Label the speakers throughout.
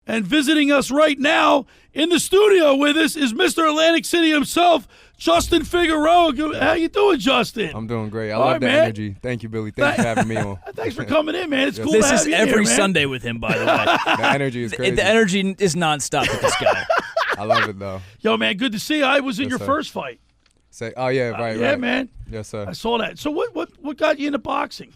Speaker 1: And visiting us right now in the studio with us is Mr. Atlantic City himself, Justin Figueroa. How you doing, Justin?
Speaker 2: I'm doing great. I love the energy. Thank you, Billy. Thanks for having me on.
Speaker 1: Thanks for coming in, man. It's cool
Speaker 3: This
Speaker 1: to have
Speaker 3: is
Speaker 1: you
Speaker 3: every
Speaker 1: here,
Speaker 3: Sunday with him, by the way.
Speaker 2: The energy is crazy.
Speaker 3: The energy is nonstop with this guy.
Speaker 2: I love it, though.
Speaker 1: Yo, man, good to see you. I was in your
Speaker 2: sir.
Speaker 1: first fight.
Speaker 2: Oh, yeah, right.
Speaker 1: Yeah, man.
Speaker 2: Yes, sir.
Speaker 1: I saw that. So what got you into boxing?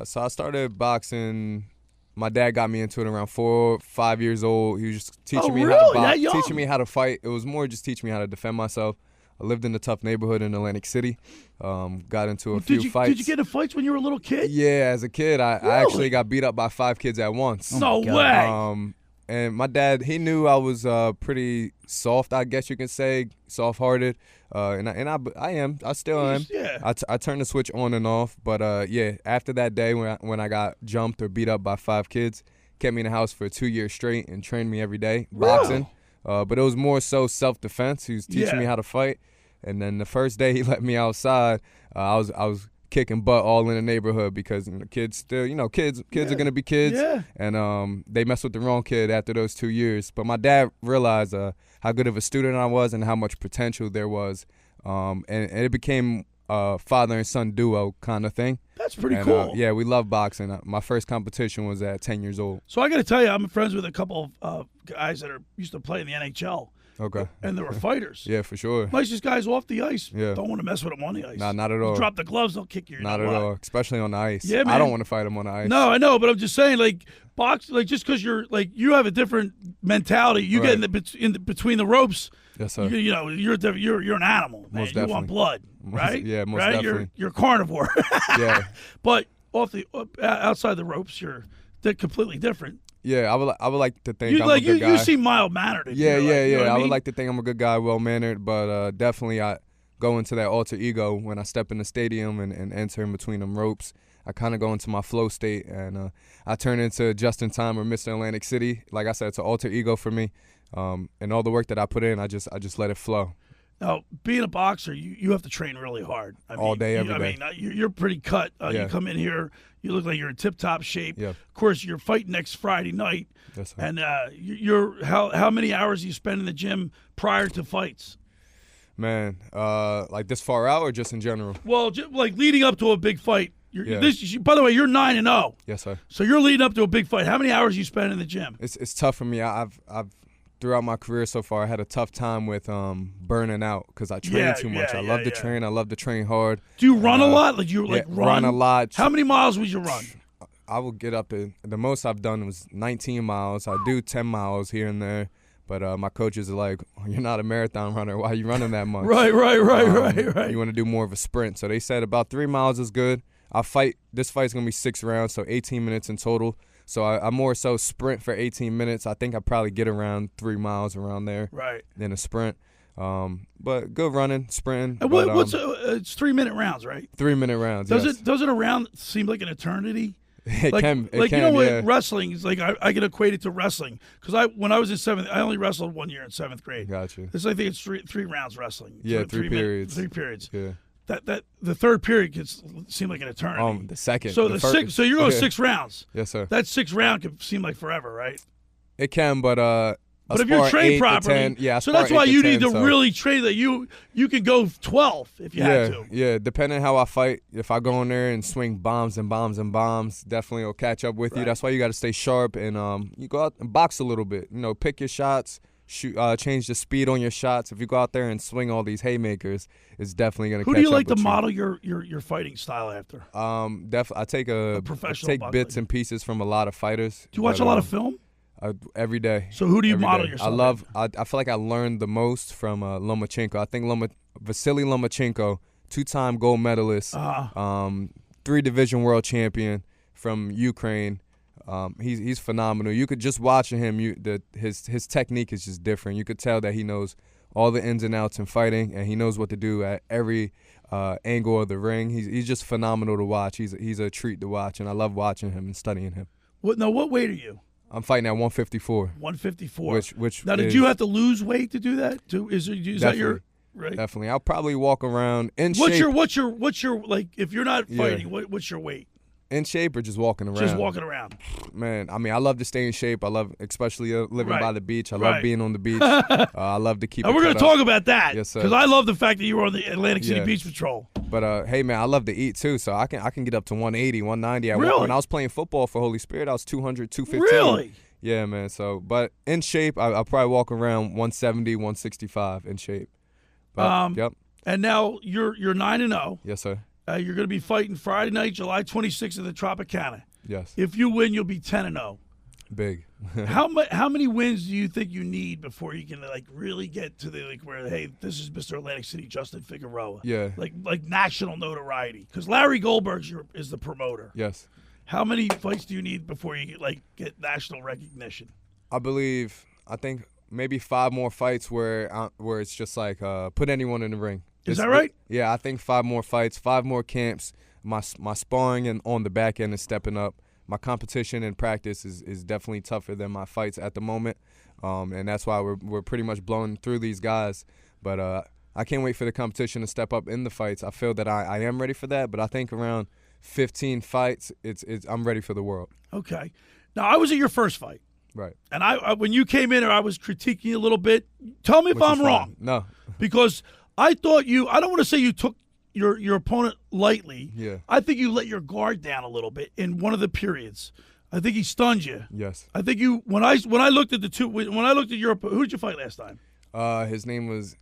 Speaker 2: So I started boxing. My dad got me into it around 4 or 5 years old. He was just teaching me how to box, teaching me how to fight. It was more just teaching me how to defend myself. I lived in a tough neighborhood in Atlantic City. Got into a few fights.
Speaker 1: Did you get in fights when you were a little kid?
Speaker 2: Yeah, as a kid, I actually got beat up by 5 kids at once.
Speaker 1: No way.
Speaker 2: And my dad, he knew I was pretty soft, I guess you can say, soft-hearted. And I am. I still am.
Speaker 1: Yeah.
Speaker 2: I turned the switch on and off. But, yeah, after that day when I got jumped or beat up by 5 kids, kept me in the house for 2 years straight and trained me every day, boxing. But it was more so self-defense. He was teaching me how to fight. And then the first day he let me outside, I was kicking butt all in the neighborhood because kids still, kids are going to be kids.
Speaker 1: Yeah.
Speaker 2: And they messed with the wrong kid after those 2 years. But my dad realized how good of a student I was and how much potential there was. And it became a father and son duo kind of thing.
Speaker 1: That's pretty cool.
Speaker 2: Yeah, we love boxing. My first competition was at 10 years old.
Speaker 1: So I got to tell you, I'm friends with a couple of guys that used to play in the NHL.
Speaker 2: Okay.
Speaker 1: And they were fighters.
Speaker 2: Yeah, for sure.
Speaker 1: Nicest guys off the ice.
Speaker 2: Yeah.
Speaker 1: Don't want to mess with them on the ice.
Speaker 2: Nah, not at all.
Speaker 1: You drop the gloves, they'll kick you.
Speaker 2: Not at all, especially on the ice.
Speaker 1: Yeah, man.
Speaker 2: I don't want to fight them on the ice.
Speaker 1: No, I know, but I'm just saying, just because you have a different mentality, you get in between the ropes.
Speaker 2: Yes, sir.
Speaker 1: You're an animal, man.
Speaker 2: Most definitely.
Speaker 1: You want blood, right?
Speaker 2: Yeah, most
Speaker 1: right?
Speaker 2: definitely.
Speaker 1: You're carnivore.
Speaker 2: Yeah.
Speaker 1: But outside the ropes, they're completely different.
Speaker 2: Yeah, I would like to think I'm a good guy.
Speaker 1: You seem mild-mannered.
Speaker 2: Yeah.
Speaker 1: You know what
Speaker 2: I would like to think I'm a good guy, well-mannered, but definitely I go into that alter ego when I step in the stadium and enter in between them ropes. I kind of go into my flow state, and I turn into Justin Time or Mr. Atlantic City. Like I said, it's an alter ego for me, and all the work that I put in, I just let it flow.
Speaker 1: Now, being a boxer, you have to train really hard.
Speaker 2: All day, every day.
Speaker 1: You're pretty cut.
Speaker 2: Yeah.
Speaker 1: You come in here, you look like you're in tip-top shape.
Speaker 2: Yeah.
Speaker 1: Of course, you're fighting next Friday night.
Speaker 2: Yes, sir.
Speaker 1: And how many hours do you spend in the gym prior to fights?
Speaker 2: Man, like this far out or just in general?
Speaker 1: Well, like leading up to a big fight. By the way, you're 9-0.
Speaker 2: Yes, sir.
Speaker 1: So you're leading up to a big fight. How many hours do you spend in the gym?
Speaker 2: It's tough for me. I've throughout my career so far, I had a tough time with burning out because I train too much. I love to train. I love to train hard.
Speaker 1: Do you run a lot?
Speaker 2: Run a lot.
Speaker 1: How many miles would you run?
Speaker 2: I will get up to the most I've done was 19 miles. I do 10 miles here and there. But my coaches are like, you're not a marathon runner. Why are you running that much? Right. You want to do more of a sprint. So they said about 3 miles is good. This fight's going to be 6 rounds, so 18 minutes in total. So I more so sprint for 18 minutes. I think I probably get around 3 miles around there.
Speaker 1: Right.
Speaker 2: Than a sprint. But good running, sprinting.
Speaker 1: And it's 3-minute rounds, right?
Speaker 2: 3-minute rounds.
Speaker 1: Doesn't a round seem like an eternity?
Speaker 2: It can.
Speaker 1: What wrestling is like. I can equate it to wrestling because when I was in 7th, I only wrestled 1 year in 7th grade.
Speaker 2: Gotcha.
Speaker 1: I think it's three rounds wrestling.
Speaker 2: Yeah, 3 periods.
Speaker 1: 3 periods.
Speaker 2: Yeah.
Speaker 1: That the third period could seem like an eternity.
Speaker 2: The second.
Speaker 1: So so you're going 6 rounds.
Speaker 2: Yes, sir.
Speaker 1: That 6th round could seem like forever, right?
Speaker 2: It can, but
Speaker 1: if you train properly,
Speaker 2: 10,
Speaker 1: so that's why you need to really train that you can go 12 if you had to.
Speaker 2: Yeah, depending how I fight. If I go in there and swing bombs and bombs and bombs, definitely will catch up with you. That's why you got to stay sharp and you go out and box a little bit. Pick your shots. Shoot, change the speed on your shots. If you go out there and swing all these haymakers, it's definitely going to catch up with you.
Speaker 1: Who do you like to model your fighting style after?
Speaker 2: I take bits and pieces from a lot of fighters.
Speaker 1: Do you watch a lot of film?
Speaker 2: Every day.
Speaker 1: So who do you model yourself?
Speaker 2: I feel like I learned the most from Lomachenko. I think Vasily Lomachenko, 2-time gold medalist, 3-division world champion from Ukraine. He's phenomenal. You could just watching him. His technique is just different. You could tell that he knows all the ins and outs in fighting, and he knows what to do at every angle of the ring. He's just phenomenal to watch. He's a treat to watch, and I love watching him and studying him.
Speaker 1: What weight are you?
Speaker 2: I'm fighting at 154.
Speaker 1: 154.
Speaker 2: Which
Speaker 1: now, did you have to lose weight to do that? Is that your right?
Speaker 2: Definitely. I'll probably walk around in
Speaker 1: shape.
Speaker 2: What's
Speaker 1: your like? If you're not fighting, what's your weight?
Speaker 2: In shape or just walking around?
Speaker 1: Just walking around.
Speaker 2: Man, I mean, I love to stay in shape. I love, especially living by the beach. I love being on the beach. I love to keep
Speaker 1: And we're going to talk about that.
Speaker 2: Yes, sir.
Speaker 1: Because I love the fact that you were on the Atlantic City Beach Patrol.
Speaker 2: But, hey, man, I love to eat, too, so I can get up to 180, 190.
Speaker 1: Really?
Speaker 2: When I was playing football for Holy Spirit, I was 200, 215.
Speaker 1: Really?
Speaker 2: Yeah, man. So, but in shape, I'll probably walk around 170, 165 in shape. But, yep.
Speaker 1: And now you're 9-0.
Speaker 2: Yes, sir.
Speaker 1: You're going to be fighting Friday night, July 26th at the Tropicana.
Speaker 2: Yes.
Speaker 1: If you win, you'll be 10-0.
Speaker 2: Big.
Speaker 1: How many wins do you think you need before you can really get to the where, hey, this is Mr. Atlantic City Justin Figueroa?
Speaker 2: Yeah.
Speaker 1: Like national notoriety. Because Larry Goldberg is the promoter.
Speaker 2: Yes.
Speaker 1: How many fights do you need before you get national recognition?
Speaker 2: I think maybe 5 more fights where it's just put anyone in the ring.
Speaker 1: Is that right?
Speaker 2: Yeah, I think 5 more fights, 5 more camps. My sparring and on the back end is stepping up. My competition and practice is definitely tougher than my fights at the moment, and that's why we're pretty much blowing through these guys. But I can't wait for the competition to step up in the fights. I feel that I am ready for that, but I think around 15 fights, I'm ready for the world.
Speaker 1: Okay. Now, I was at your first fight.
Speaker 2: Right.
Speaker 1: And I when you came in, I was critiquing you a little bit. Tell me if I'm wrong.
Speaker 2: No.
Speaker 1: Because I thought I don't want to say you took your opponent lightly.
Speaker 2: Yeah.
Speaker 1: I think you let your guard down a little bit in one of the periods. I think he stunned you.
Speaker 2: Yes.
Speaker 1: I think when I looked at who did you fight last time?
Speaker 2: His name was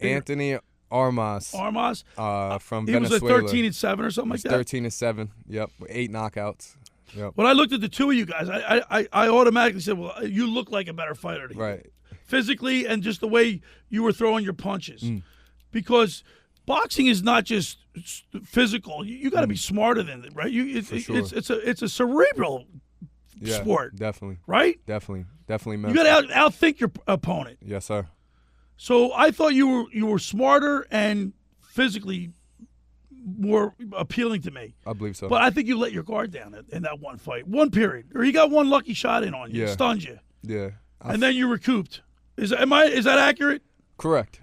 Speaker 1: Anthony
Speaker 2: Armas.
Speaker 1: Armas.
Speaker 2: From
Speaker 1: he
Speaker 2: Venezuela.
Speaker 1: Was 13-7 or something like that.
Speaker 2: 13-7. Yep. 8 knockouts. Yep.
Speaker 1: When I looked at the two of you guys, I automatically said, well, you look like a better fighter than
Speaker 2: right.
Speaker 1: you. Physically and just the way you were throwing your punches. Because boxing is not just physical. You got to be smarter than it, right? It's a cerebral sport.
Speaker 2: Definitely.
Speaker 1: Right?
Speaker 2: Definitely mental.
Speaker 1: You got to outthink your opponent.
Speaker 2: Yes, sir.
Speaker 1: So I thought you were smarter and physically more appealing to me.
Speaker 2: I believe so.
Speaker 1: But I think you let your guard down in that one fight, one period, or he got one lucky shot in on you, stunned you.
Speaker 2: Yeah.
Speaker 1: And then you recouped. Is that accurate?
Speaker 2: Correct.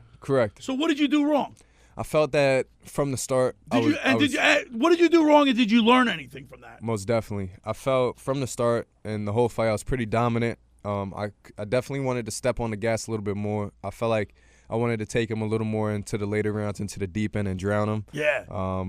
Speaker 1: So what did you do wrong?
Speaker 2: I felt that from the start.
Speaker 1: What did you do wrong, and did you learn anything from that?
Speaker 2: Most definitely. I felt from the start and the whole fight I was pretty dominant. I definitely wanted to step on the gas a little bit more. I felt like I wanted to take him a little more into the later rounds, into the deep end, and drown him.
Speaker 1: Yeah.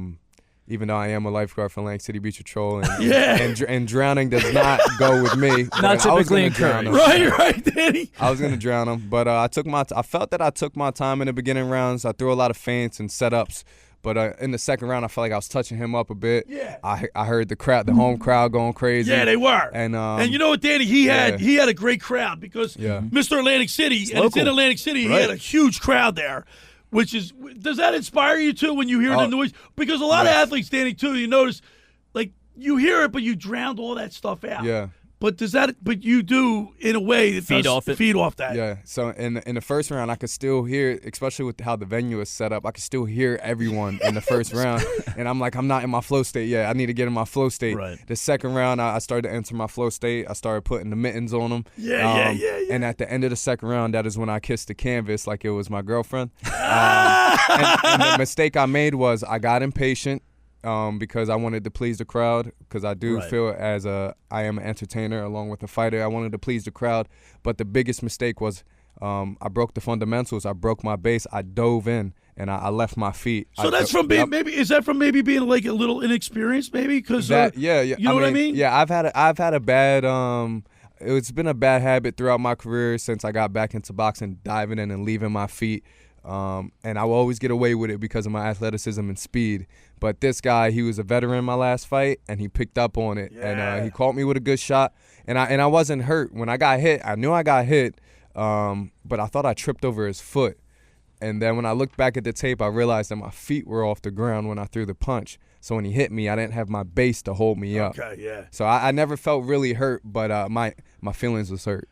Speaker 2: Even though I am a lifeguard for Atlantic City Beach Patrol, and drowning does not go with me.
Speaker 3: Not typically encouraged.
Speaker 1: Right, Danny.
Speaker 2: I was going to drown him, but I felt that I took my time in the beginning rounds. I threw a lot of feints and setups, but in the second round, I felt like I was touching him up a bit.
Speaker 1: Yeah.
Speaker 2: I heard the home crowd going crazy.
Speaker 1: Yeah, they were.
Speaker 2: And
Speaker 1: you know what, Danny? He had a great crowd because Mr. Atlantic City, and it's in Atlantic City, he had a huge crowd there. Does that inspire you too when you hear the noise? Because a lot of athletes, Danny, too, you notice, you hear it, but you drowned all that stuff out.
Speaker 2: Yeah.
Speaker 1: But you do in a way that
Speaker 3: feed off
Speaker 1: that.
Speaker 2: Yeah. So in the first round, I could still hear, especially with how the venue is set up, I could still hear everyone in the first round. And I'm like, I'm not in my flow state yet. I need to get in my flow state.
Speaker 1: Right.
Speaker 2: The second round, I started to enter my flow state. I started putting the mittens on them.
Speaker 1: Yeah.
Speaker 2: And at the end of the second round, that is when I kissed the canvas like it was my girlfriend. And the mistake I made was I got impatient. Because I wanted to please the crowd, because I do feel I am an entertainer along with a fighter. I wanted to please the crowd, but the biggest mistake was I broke the fundamentals. I broke my base. I dove in and I left my feet.
Speaker 1: So that's from being is that from maybe being like a little inexperienced, maybe? Because you know what I mean?
Speaker 2: Yeah, I've had a bad it's been a bad habit throughout my career since I got back into boxing, diving in and leaving my feet. And I will always get away with it because of my athleticism and speed. But this guy, he was a veteran in my last fight, and he picked up on it. Yeah. And he caught me with a good shot. And I wasn't hurt. When I got hit, I knew I got hit, but I thought I tripped over his foot. And then when I looked back at the tape, I realized that my feet were off the ground when I threw the punch. So when he hit me, I didn't have my base to hold me up.
Speaker 1: Okay, yeah.
Speaker 2: So I never felt really hurt, but my feelings was hurt.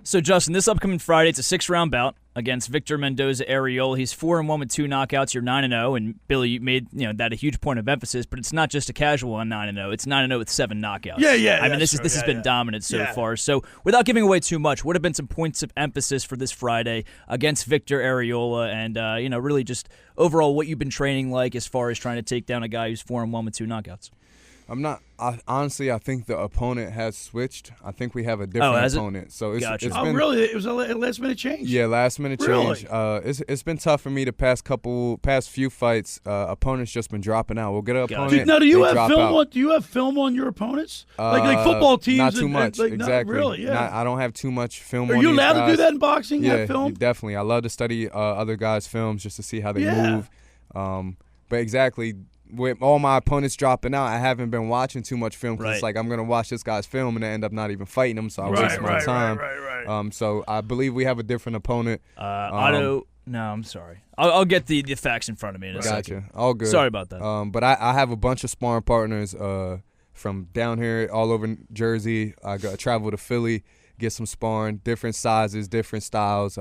Speaker 3: So, Justin, this upcoming Friday, it's a 6-round bout. against Victor Mendoza Arreola. He's 4-1 with 2 knockouts. You're 9-0, and Billy, you made that a huge point of emphasis. But it's not just a casual on 9-0. It's 9-0 with 7 knockouts.
Speaker 1: Yeah.
Speaker 3: I mean, this has been dominant so far. So without giving away too much, what have been some points of emphasis for this Friday against Victor Arreola, and really just overall what you've been training like as far as trying to take down a guy who's 4-1 with 2 knockouts?
Speaker 2: Honestly, I think the opponent has switched. I think we have a different opponent. So it's been,
Speaker 1: really? It was a last-minute change?
Speaker 2: Yeah, last-minute change. It's been tough for me the past few fights. Opponents just been dropping out. We'll get an opponent.
Speaker 1: Now, do you have film on your opponents? Like football teams?
Speaker 2: Not too much.
Speaker 1: Not
Speaker 2: Exactly.
Speaker 1: really, yeah.
Speaker 2: I don't have too much film
Speaker 1: Are
Speaker 2: on
Speaker 1: you
Speaker 2: these
Speaker 1: allowed
Speaker 2: guys.
Speaker 1: to do that in boxing,
Speaker 2: Yeah,
Speaker 1: have film?
Speaker 2: definitely. I love to study other guys' films just to see how they move. But exactly, with all my opponents dropping out, I haven't been watching too much film because it's like I'm going to watch this guy's film and I end up not even fighting him, so I waste my time.
Speaker 1: Right.
Speaker 2: So I believe we have a different opponent.
Speaker 3: No, I'm sorry. I'll get the facts in front of me in a second.
Speaker 2: Gotcha. All good.
Speaker 3: Sorry about that.
Speaker 2: But I have a bunch of sparring partners from down here all over Jersey. I travel to Philly, get some sparring, different sizes, different styles,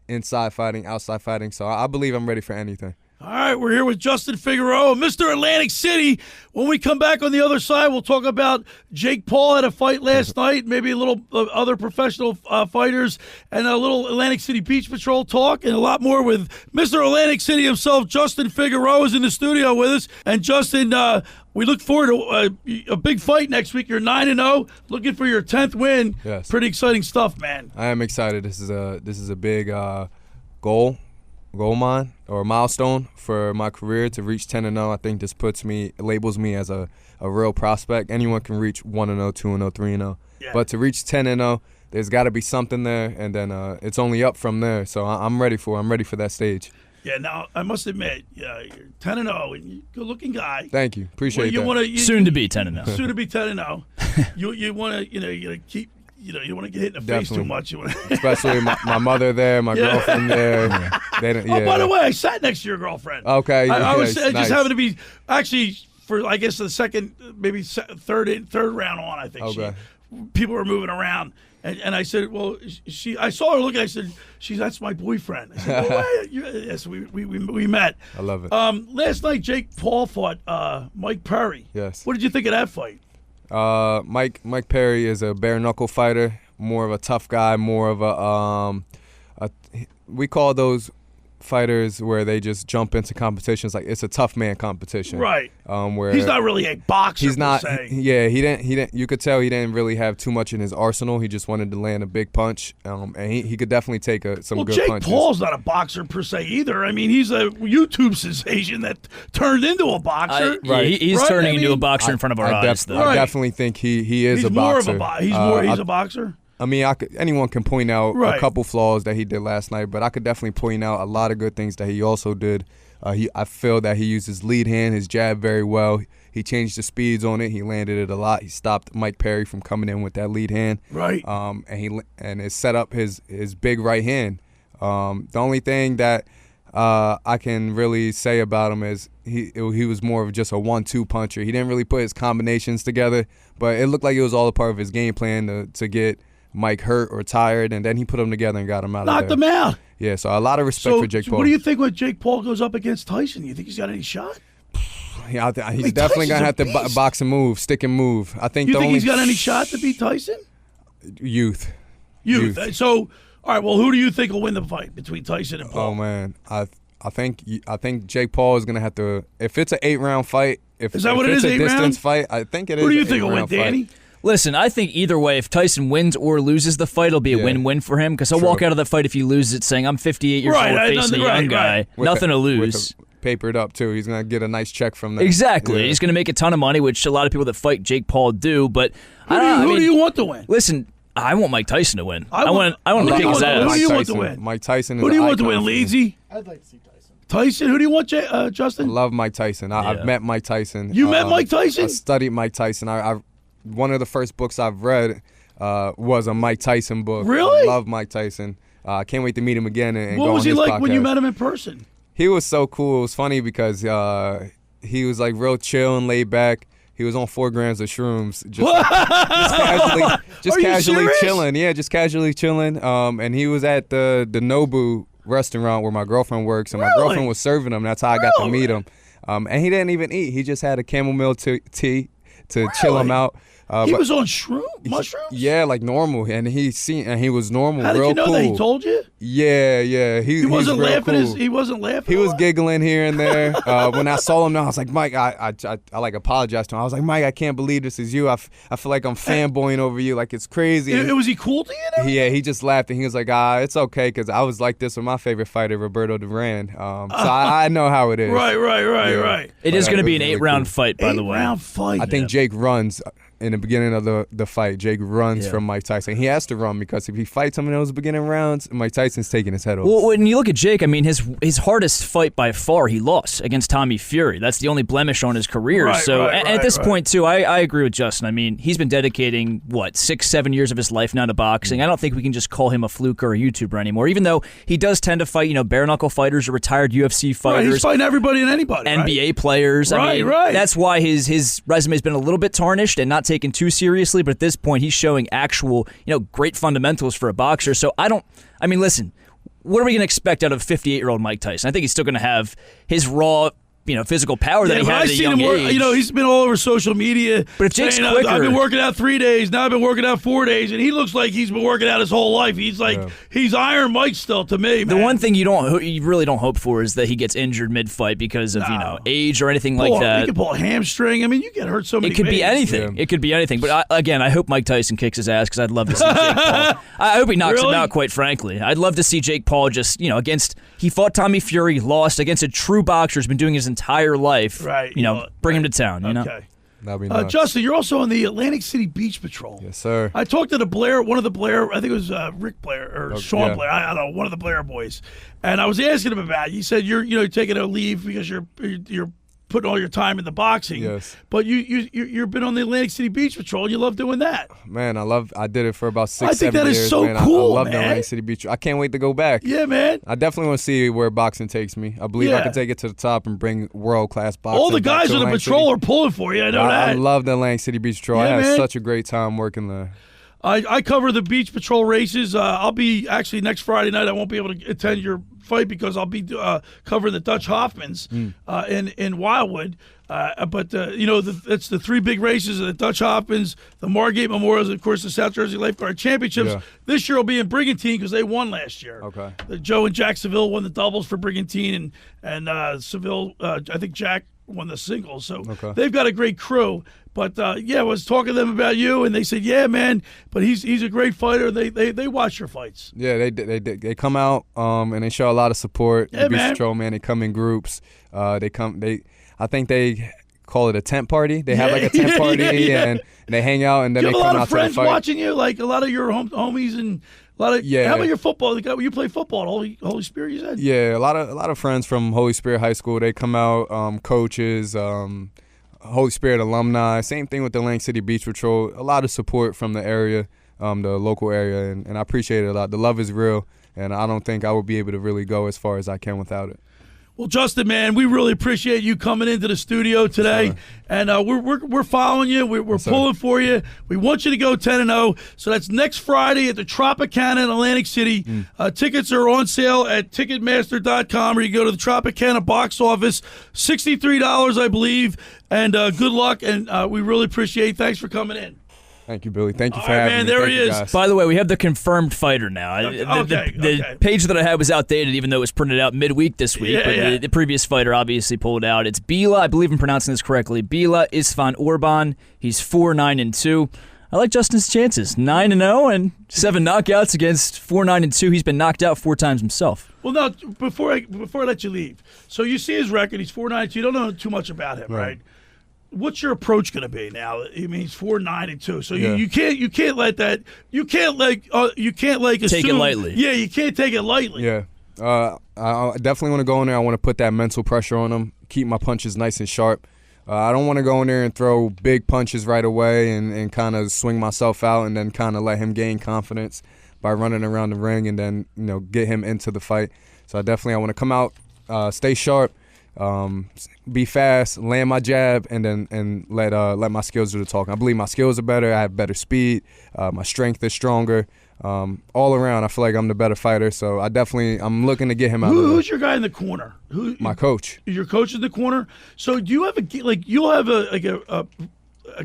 Speaker 2: inside fighting, outside fighting. So I believe I'm ready for anything.
Speaker 1: All right, we're here with Justin Figueroa, Mr. Atlantic City. When we come back on the other side, we'll talk about Jake Paul had a fight last night, maybe a little other professional fighters, and a little Atlantic City Beach Patrol talk, and a lot more with Mr. Atlantic City himself. Justin Figueroa is in the studio with us. And Justin, we look forward to a big fight next week. You're 9-0, looking for your 10th win.
Speaker 2: Yes.
Speaker 1: Pretty exciting stuff, man.
Speaker 2: I am excited. This is a big goal mine or milestone for my career to reach 10-0. I think this labels me as a real prospect. Anyone can reach 1-0, 2-0, 3-0. Yeah. But to reach 10-0, there's got to be something there, and then it's only up from there. So I'm ready for that stage.
Speaker 1: Yeah, now, I must admit, you're 10-0, and you're a good-looking guy.
Speaker 2: Thank you. Appreciate that.
Speaker 3: Soon to be 10-0.
Speaker 1: Soon to be 10-0. You want to, keep... you don't want to get hit in the face too much.
Speaker 2: Especially my mother there, my girlfriend there.
Speaker 1: By the way, I sat next to your girlfriend.
Speaker 2: Okay.
Speaker 1: I was
Speaker 2: nice.
Speaker 1: just happened to be, actually, for, I guess, the second, maybe third round on, I think.
Speaker 2: Okay.
Speaker 1: People were moving around. And I said, well, I saw her looking. I said, that's my boyfriend. I said, well, yes, we met.
Speaker 2: I love it.
Speaker 1: Last night, Jake Paul fought Mike Perry.
Speaker 2: Yes.
Speaker 1: What did you think of that fight?
Speaker 2: Mike Perry is a bare knuckle fighter, more of a tough guy, more of we call those fighters where they just jump into competitions like it's a tough man competition.
Speaker 1: Right.
Speaker 2: Where
Speaker 1: he's not really a boxer.
Speaker 2: He's not.
Speaker 1: Per se.
Speaker 2: Yeah, he didn't. You could tell he didn't really have too much in his arsenal. He just wanted to land a big punch, and he could definitely take some good
Speaker 1: Jake
Speaker 2: punches.
Speaker 1: Jake Paul's not a boxer per se either. I mean, he's a YouTube sensation that turned into a boxer.
Speaker 3: He's turning into a boxer in front of our eyes.
Speaker 2: I definitely think he is a boxer.
Speaker 1: He's a boxer.
Speaker 2: I mean, anyone can point out a couple flaws that he did last night, but I could definitely point out a lot of good things that he also did. I feel that he used his lead hand, his jab very well. He changed the speeds on it. He landed it a lot. He stopped Mike Perry from coming in with that lead hand.
Speaker 1: Right.
Speaker 2: And it set up his big right hand. The only thing that I can really say about him is he was more of just a 1-2 puncher. He didn't really put his combinations together, but it looked like it was all a part of his game plan to get Mike hurt or tired, and then he put them together and got him out of there.
Speaker 1: Knocked him out.
Speaker 2: Yeah, so a lot of respect for Jake Paul.
Speaker 1: What do you think when Jake Paul goes up against Tyson? You think he's got any shot?
Speaker 2: Yeah, he's definitely going to have to box and move, stick and move. I think
Speaker 1: you think he's got any shot to beat Tyson?
Speaker 2: Youth.
Speaker 1: So, all right, well, who do you think will win the fight between Tyson and Paul?
Speaker 2: Oh, man. I think Jake Paul is going to have to – if it's an 8-round fight, if it's a distance fight, I think it is.
Speaker 1: Who do you think will win, Danny?
Speaker 3: Listen, I think either way, if Tyson wins or loses the fight, it'll be a win-win for him because he'll walk out of the fight if he loses it saying, I'm 58 years old facing a young guy. Nothing to lose.
Speaker 2: Papered up, too. He's going to get a nice check from that.
Speaker 3: Exactly. Yeah. He's going to make a ton of money, which a lot of people that fight Jake Paul do. But
Speaker 1: who do you want to win?
Speaker 3: Listen, I want Mike Tyson to win. I want him to kick his ass.
Speaker 1: Who do you want to win?
Speaker 2: Mike Tyson is
Speaker 1: Who do you want to win, Leedsy?
Speaker 4: I'd like to see Tyson.
Speaker 1: Tyson? Who do you want, Justin?
Speaker 2: I love Mike Tyson. I've met Mike Tyson.
Speaker 1: You met Mike Tyson?
Speaker 2: I studied Mike Tyson. One of the first books I've read was a Mike Tyson book.
Speaker 1: Really?
Speaker 2: I love Mike Tyson. I can't wait to meet him again and go on his podcast.
Speaker 1: What was he like when you met him in person?
Speaker 2: He was so cool. It was funny because he was like real chill and laid back. He was on 4 grams of shrooms, just casually chilling. Yeah, just casually chilling. And he was at the Nobu restaurant where my girlfriend works, and my girlfriend was serving him. That's how I got to meet him. And he didn't even eat. He just had a chamomile tea to chill him out.
Speaker 1: He was on mushrooms?
Speaker 2: Yeah, like normal, and he was normal.
Speaker 1: How did you know
Speaker 2: cool.
Speaker 1: that he told you?
Speaker 2: Yeah. He
Speaker 1: wasn't laughing.
Speaker 2: Cool.
Speaker 1: He wasn't laughing.
Speaker 2: He was giggling here and there. When I saw him, I was like, Mike, I like apologized to him. I was like, Mike, I can't believe this is you. I feel like I'm fanboying over you. Like it's crazy.
Speaker 1: Was he cool to you?
Speaker 2: Yeah, he just laughed and he was like, it's okay, because I was like this with my favorite fighter, Roberto Duran. So I know how it is.
Speaker 1: Right.
Speaker 3: It is going to be an 8-round fight, by the way.
Speaker 1: 8-round fight.
Speaker 2: I think Jake runs. In the beginning of the fight, Jake runs from Mike Tyson. He has to run because if he fights him in those beginning rounds, Mike Tyson's taking his head off.
Speaker 3: Well, when you look at Jake, I mean, his hardest fight by far, he lost against Tommy Fury. That's the only blemish on his career. At this point, too, I agree with Justin. I mean, he's been dedicating, 6-7 years of his life now to boxing. I don't think we can just call him a fluke or a YouTuber anymore, even though he does tend to fight, bare-knuckle fighters or retired UFC fighters.
Speaker 1: Right, he's fighting everybody and anybody.
Speaker 3: NBA players.
Speaker 1: Right.
Speaker 3: That's why his resume's been a little bit tarnished and not taken too seriously. But at this point, he's showing actual, great fundamentals for a boxer. So listen, what are we going to expect out of 58-year-old Mike Tyson? I think he's still going to have his raw, physical power that he had at a young age.
Speaker 1: He's been all over social media.
Speaker 3: But if Jake's quicker,
Speaker 1: I've been working out 3 days. Now I've been working out 4 days, and he looks like he's been working out his whole life. He's like he's Iron Mike still to me.
Speaker 3: The one thing you really don't hope for is that he gets injured mid-fight because of age or anything like that.
Speaker 1: He could pull a hamstring. I mean, you get hurt so many.
Speaker 3: It could be anything.
Speaker 2: Yeah.
Speaker 3: It could be anything. But I hope Mike Tyson kicks his ass because I'd love to see Jake Paul. I hope he knocks him out. Quite frankly, I'd love to see Jake Paul just against. He fought Tommy Fury, lost against a true boxer who's been doing his entire life.
Speaker 1: Right.
Speaker 3: Bring him to town.
Speaker 1: Okay.
Speaker 2: That'd be nice.
Speaker 1: Justin, you're also on the Atlantic City Beach Patrol.
Speaker 2: Yes, sir.
Speaker 1: I talked to one of the Blair, I think it was Rick Blair or Sean Blair. I don't know, one of the Blair boys, and I was asking him about it. He said you're taking a leave because you're putting all your time into boxing.
Speaker 2: Yes.
Speaker 1: But you've been on the Atlantic City Beach Patrol. You love doing that.
Speaker 2: Man, I did it for about 6-7 years.
Speaker 1: I think that is so
Speaker 2: man.
Speaker 1: cool,
Speaker 2: I love
Speaker 1: man.
Speaker 2: the Atlantic City Beach. I can't wait to go back.
Speaker 1: Yeah, man.
Speaker 2: I definitely want to see where boxing takes me. I believe I can take it to the top and bring world-class boxing.
Speaker 1: All the guys on the patrol are pulling for you. I know that.
Speaker 2: I love the Atlantic City Beach Patrol.
Speaker 1: Yeah,
Speaker 2: I had such a great time working there.
Speaker 1: I cover the Beach Patrol races. I'll be actually next Friday night. I won't be able to attend your fight because I'll be covering the Dutch Hoffmans in Wildwood. It's the three big races of the Dutch Hoffmans, the Margate Memorials, and of course the South Jersey Lifeguard Championships. Yeah. This year will be in Brigantine because they won last year.
Speaker 2: Okay.
Speaker 1: Joe and Jack Seville won the doubles for Brigantine, and Seville, I think Jack won the singles. So they've got a great crew. But I was talking to them about you, and they said, "Yeah, man, but he's a great fighter." They watch your fights.
Speaker 2: Yeah, they come out and they show a lot of support.
Speaker 1: Yeah,
Speaker 2: the Beach Patrol, man, they come in groups. I think they call it a tent party. They have like a tent party and they hang out and then they come out to the fight.
Speaker 1: You have a lot of friends watching you, like a lot of your homies and a lot of. Yeah. How about your football? You play football at Holy Spirit, you said?
Speaker 2: Yeah, a lot of friends from Holy Spirit High School. They come out, coaches. Holy Spirit alumni. Same thing with the Atlantic City Beach Patrol. A lot of support from the area, the local area, and I appreciate it a lot. The love is real, and I don't think I would be able to really go as far as I can without it.
Speaker 1: Well, Justin, man, we really appreciate you coming into the studio today, and we're following you. We're pulling for you. We want you to go 10-0. So that's next Friday at the Tropicana in Atlantic City. Tickets are on sale at Ticketmaster.com, or you go to the Tropicana box office. $63, I believe. And good luck, and we really appreciate it. Thanks for coming in.
Speaker 2: Thank you, Billy. Thank you for having me.
Speaker 1: There he is.
Speaker 3: By the way, we have the confirmed fighter now. The page that I had was outdated, even though it was printed out midweek this week. The previous fighter obviously pulled out. It's Bila, I believe I'm pronouncing this correctly, Bila Isfan Orban. He's 4-9-2. I like Justin's chances. 9-0 and 7 knockouts against 4-9-2. He's been knocked out 4 times himself.
Speaker 1: Well, now, before I let you leave, so you see his record. He's 4-9-2. You don't know too much about him, right? What's your approach going to be now? I mean, he's 4-9-2, so you can't let that assume,
Speaker 3: take it lightly.
Speaker 1: Yeah, you can't take it lightly.
Speaker 2: Yeah, I definitely want to go in there. I want to put that mental pressure on him, keep my punches nice and sharp. I don't want to go in there and throw big punches right away and kind of swing myself out and then kind of let him gain confidence by running around the ring and then get him into the fight. So I want to come out, stay sharp. Be fast, land my jab, and then let my skills do the talking. I believe my skills are better. I have better speed. My strength is stronger. all around, I feel like I'm the better fighter. So I'm looking to get him out.
Speaker 1: Who's your guy in the corner?
Speaker 2: My coach.
Speaker 1: Your coach in the corner. So do you have you'll have a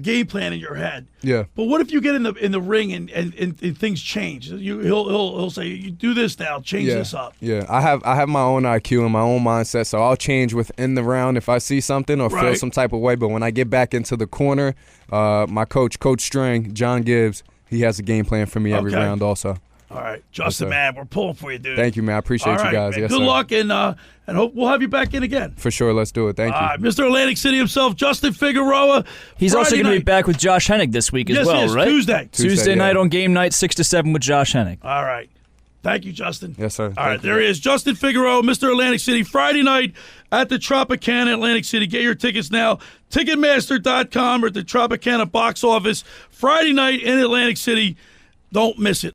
Speaker 1: game plan in your head?
Speaker 2: Yeah.
Speaker 1: But what if you get in the ring and things change? He'll say, you do this now, change this up.
Speaker 2: Yeah, I have my own IQ and my own mindset, so I'll change within the round if I see something or feel some type of way. But when I get back into the corner, my Coach Strang, John Gibbs, he has a game plan for me every round also.
Speaker 1: All right, Justin, man, we're pulling for you, dude.
Speaker 2: Thank you, man. I appreciate you guys.
Speaker 1: Man.
Speaker 2: Yes,
Speaker 1: Good
Speaker 2: sir.
Speaker 1: luck, and hope we'll have you back in again.
Speaker 2: For sure, let's do it. Thank you.
Speaker 1: Mr. Atlantic City himself, Justin Figueroa.
Speaker 3: He's also going to be back with Josh Hennig this week as well, right?
Speaker 1: Tuesday
Speaker 3: night on game night, 6 to 7 with Josh Hennig.
Speaker 1: All right. Thank you, Justin.
Speaker 2: Yes, sir.
Speaker 1: All right, there he is, Justin Figueroa, Mr. Atlantic City, Friday night at the Tropicana, Atlantic City. Get your tickets now, Ticketmaster.com or at the Tropicana box office. Friday night in Atlantic City. Don't miss it.